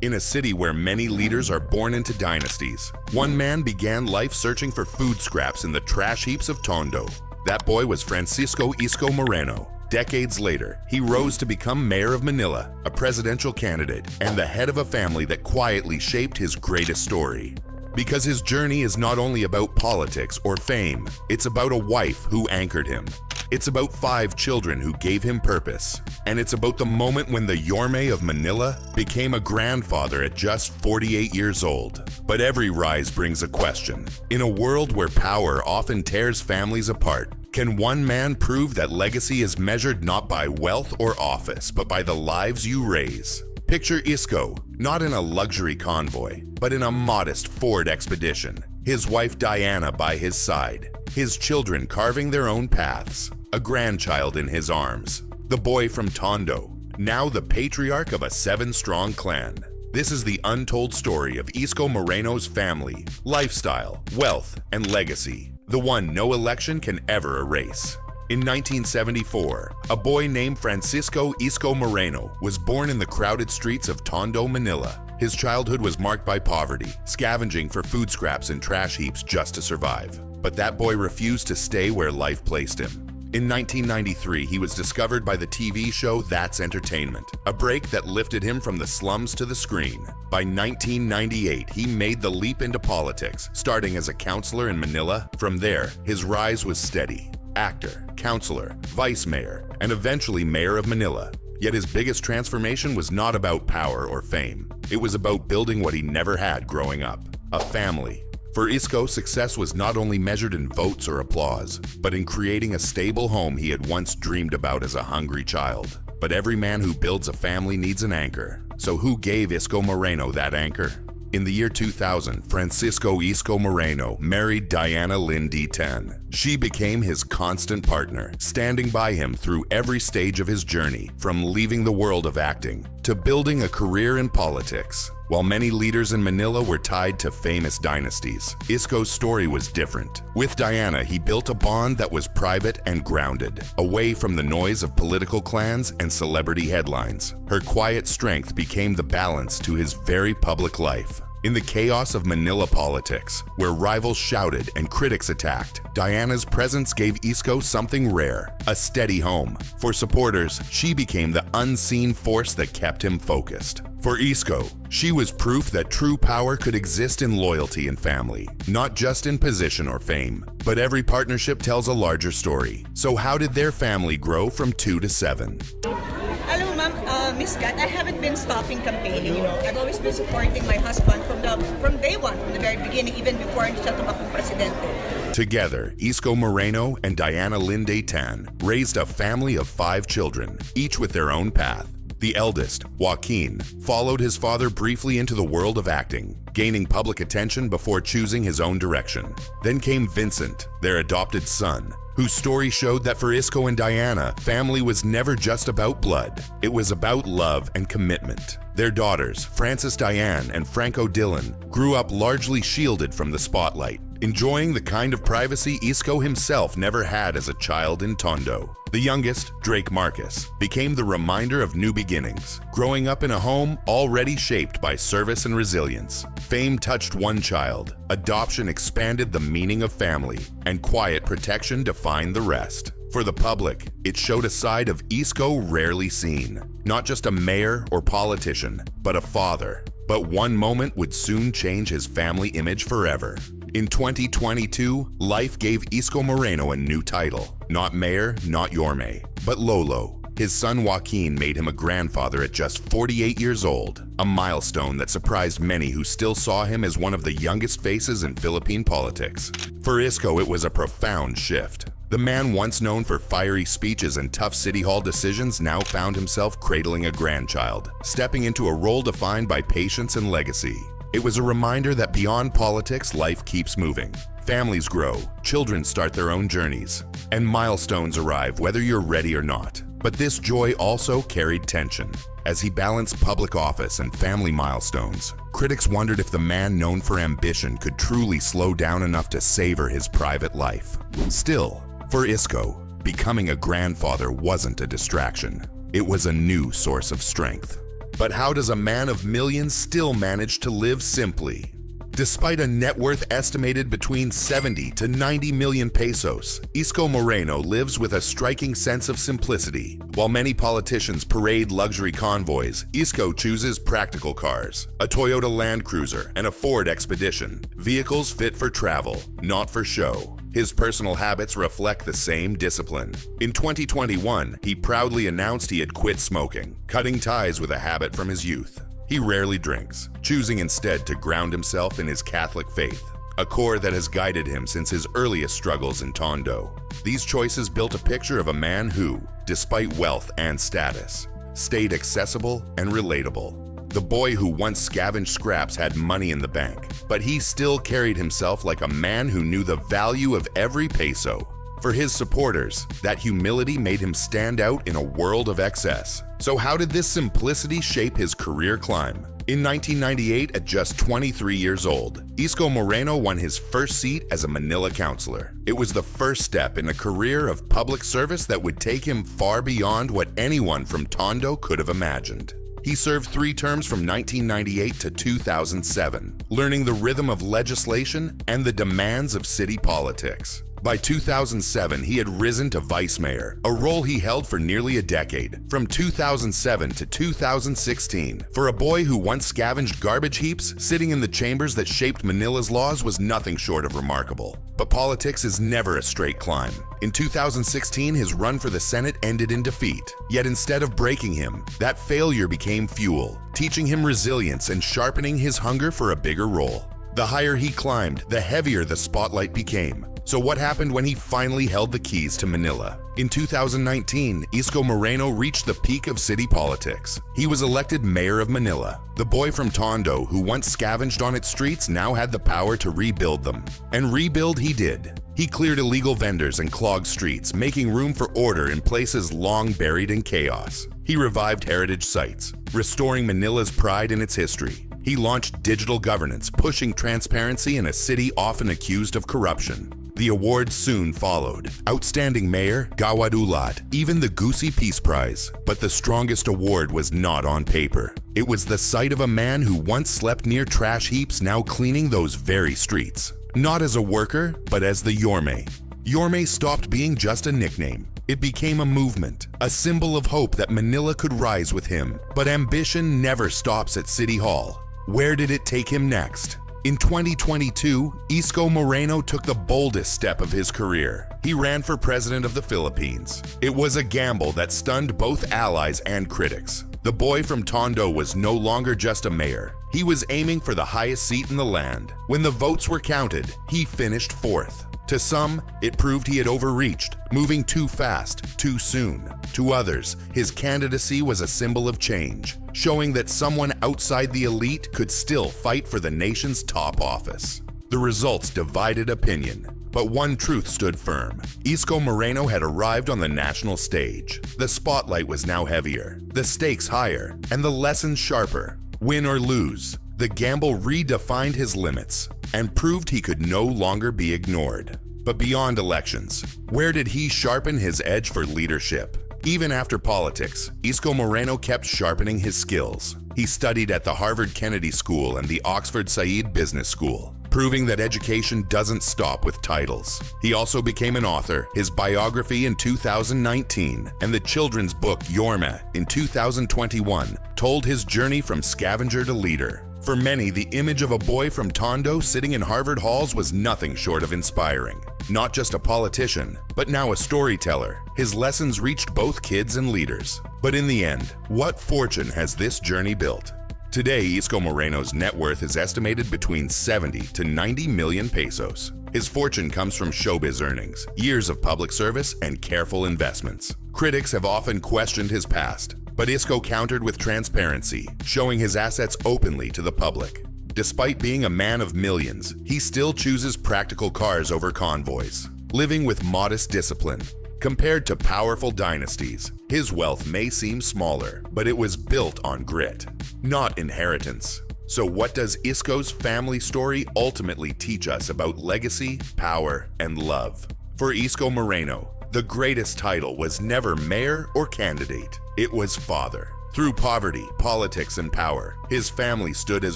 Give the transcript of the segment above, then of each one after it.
In a city where many leaders are born into dynasties, one man began life searching for food scraps in the trash heaps of Tondo. That boy was Francisco Isko Moreno. Decades later, he rose to become mayor of Manila, a presidential candidate, and the head of a family that quietly shaped his greatest story. Because his journey is not only about politics or fame, it's about a wife who anchored him. It's about 5 children who gave him purpose. And it's about the moment when the Yorme of Manila became a grandfather at just 48 years old. But every rise brings a question. In a world where power often tears families apart, can one man prove that legacy is measured not by wealth or office, but by the lives you raise? Picture Isco, not in a luxury convoy, but in a modest Ford Expedition. His wife Diana by his side, his children carving their own paths, a grandchild in his arms. The boy from Tondo, now the patriarch of a 7-strong clan. This is the untold story of Isko Moreno's family, lifestyle, wealth, and legacy. The one no election can ever erase. In 1974, a boy named Francisco Isko Moreno was born in the crowded streets of Tondo, Manila. His childhood was marked by poverty, scavenging for food scraps in trash heaps just to survive. But that boy refused to stay where life placed him. In 1993, he was discovered by the TV show That's Entertainment, a break that lifted him from the slums to the screen. By 1998, he made the leap into politics, starting as a counselor in Manila. From there, his rise was steady. Actor, counselor, vice mayor, and eventually mayor of Manila. Yet his biggest transformation was not about power or fame. It was about building what he never had growing up, a family. For Isco, success was not only measured in votes or applause, but in creating a stable home he had once dreamed about as a hungry child. But every man who builds a family needs an anchor. So who gave Isko Moreno that anchor? In the year 2000, Francisco Isko Moreno married Diana Lynn D10. She became his constant partner, standing by him through every stage of his journey, from leaving the world of acting to building a career in politics. While many leaders in Manila were tied to famous dynasties, Isko's story was different. With Diana, he built a bond that was private and grounded, away from the noise of political clans and celebrity headlines. Her quiet strength became the balance to his very public life. In the chaos of Manila politics, where rivals shouted and critics attacked, Diana's presence gave Isco something rare, a steady home. For supporters, she became the unseen force that kept him focused. For Isco, she was proof that true power could exist in loyalty and family, not just in position or fame. But every partnership tells a larger story. So how did their family grow from 2 to 7? Hello, ma'am. Miss Kat, I haven't been stopping campaigning, I've always been supporting my husband from day one, from the very beginning, even before siya tumakbong presidente. Together, Isko Moreno and Diana Lynn Tan raised a family of 5 children, each with their own path. The eldest, Joaquin, followed his father briefly into the world of acting, gaining public attention before choosing his own direction. Then came Vincent, their adopted son, whose story showed that for Isco and Diana, family was never just about blood. It was about love and commitment. Their daughters, Frances Diane and Franco Dylan, grew up largely shielded from the spotlight, enjoying the kind of privacy Isco himself never had as a child in Tondo. The youngest, Drake Marcus, became the reminder of new beginnings, growing up in a home already shaped by service and resilience. Fame touched one child, adoption expanded the meaning of family, and quiet protection defined the rest. For the public, it showed a side of Isco rarely seen. Not just a mayor or politician, but a father. But one moment would soon change his family image forever. In 2022, life gave Isko Moreno a new title. Not mayor, not Yorme, but Lolo. His son Joaquin made him a grandfather at just 48 years old, a milestone that surprised many who still saw him as one of the youngest faces in Philippine politics. For Isco, it was a profound shift. The man once known for fiery speeches and tough city hall decisions now found himself cradling a grandchild, stepping into a role defined by patience and legacy. It was a reminder that beyond politics, life keeps moving. Families grow, children start their own journeys, and milestones arrive whether you're ready or not. But this joy also carried tension. As he balanced public office and family milestones, critics wondered if the man known for ambition could truly slow down enough to savor his private life. Still, for Isco, becoming a grandfather wasn't a distraction. It was a new source of strength. But how does a man of millions still manage to live simply? Despite a net worth estimated between 70 to 90 million pesos, Isko Moreno lives with a striking sense of simplicity. While many politicians parade luxury convoys, Isco chooses practical cars, a Toyota Land Cruiser and a Ford Expedition, vehicles fit for travel, not for show. His personal habits reflect the same discipline. In 2021, he proudly announced he had quit smoking, cutting ties with a habit from his youth. He rarely drinks, choosing instead to ground himself in his Catholic faith, a core that has guided him since his earliest struggles in Tondo. These choices built a picture of a man who, despite wealth and status, stayed accessible and relatable. The boy who once scavenged scraps had money in the bank, but he still carried himself like a man who knew the value of every peso. For his supporters, that humility made him stand out in a world of excess. So how did this simplicity shape his career climb? In 1998, at just 23 years old, Isko Moreno won his first seat as a Manila councilor. It was the first step in a career of public service that would take him far beyond what anyone from Tondo could have imagined. He served 3 terms from 1998 to 2007, learning the rhythm of legislation and the demands of city politics. By 2007, he had risen to vice mayor, a role he held for nearly a decade, from 2007 to 2016. For a boy who once scavenged garbage heaps, sitting in the chambers that shaped Manila's laws was nothing short of remarkable. But politics is never a straight climb. In 2016, his run for the Senate ended in defeat. Yet instead of breaking him, that failure became fuel, teaching him resilience and sharpening his hunger for a bigger role. The higher he climbed, the heavier the spotlight became. So what happened when he finally held the keys to Manila? In 2019, Isko Moreno reached the peak of city politics. He was elected mayor of Manila. The boy from Tondo, who once scavenged on its streets, now had the power to rebuild them. And rebuild he did. He cleared illegal vendors and clogged streets, making room for order in places long buried in chaos. He revived heritage sites, restoring Manila's pride in its history. He launched digital governance, pushing transparency in a city often accused of corruption. The awards soon followed. Outstanding Mayor, Gawad Ulat, even the Gusi Peace Prize. But the strongest award was not on paper. It was the sight of a man who once slept near trash heaps now cleaning those very streets. Not as a worker, but as the Yorme. Yorme stopped being just a nickname. It became a movement, a symbol of hope that Manila could rise with him. But ambition never stops at City Hall. Where did it take him next? In 2022, Isko Moreno took the boldest step of his career. He ran for president of the Philippines. It was a gamble that stunned both allies and critics. The boy from Tondo was no longer just a mayor. He was aiming for the highest seat in the land. When the votes were counted, he finished 4th. To some, it proved he had overreached, moving too fast, too soon. To others, his candidacy was a symbol of change, showing that someone outside the elite could still fight for the nation's top office. The results divided opinion, but one truth stood firm. Isko Moreno had arrived on the national stage. The spotlight was now heavier, the stakes higher, and the lessons sharper. Win or lose, the gamble redefined his limits and proved he could no longer be ignored. But beyond elections, where did he sharpen his edge for leadership? Even after politics, Isko Moreno kept sharpening his skills. He studied at the Harvard Kennedy School and the Oxford Said Business School, proving that education doesn't stop with titles. He also became an author, his biography in 2019, and the children's book Yorme in 2021 told his journey from scavenger to leader. For many, the image of a boy from Tondo sitting in Harvard halls was nothing short of inspiring. Not just a politician, but now a storyteller. His lessons reached both kids and leaders. But in the end, what fortune has this journey built? Today, Isko Moreno's net worth is estimated between 70 to 90 million pesos. His fortune comes from showbiz earnings, years of public service, and careful investments. Critics have often questioned his past, but Isco countered with transparency, showing his assets openly to the public. Despite being a man of millions, he still chooses practical cars over convoys, living with modest discipline. Compared to powerful dynasties, his wealth may seem smaller, but it was built on grit, not inheritance. So what does Isco's family story ultimately teach us about legacy, power, and love? For Isko Moreno, the greatest title was never mayor or candidate. It was father. Through poverty, politics, and power, his family stood as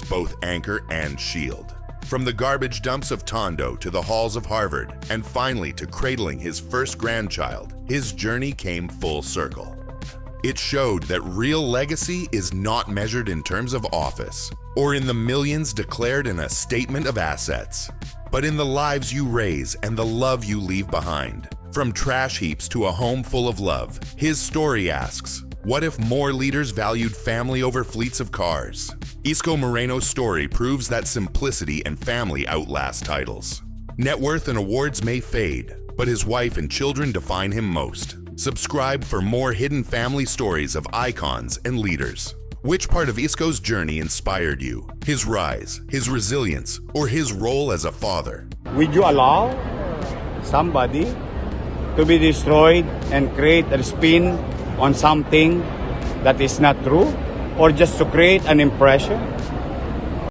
both anchor and shield. From the garbage dumps of Tondo to the halls of Harvard, and finally to cradling his first grandchild, his journey came full circle. It showed that real legacy is not measured in terms of office, or in the millions declared in a statement of assets, but in the lives you raise and the love you leave behind. From trash heaps to a home full of love, his story asks, what if more leaders valued family over fleets of cars? Isko Moreno's story proves that simplicity and family outlast titles. Net worth and awards may fade, but his wife and children define him most. Subscribe for more hidden family stories of icons and leaders. Which part of Isko's journey inspired you? His rise, his resilience, or his role as a father? Would you allow somebody to be destroyed and create a spin on something that is not true, or just to create an impression?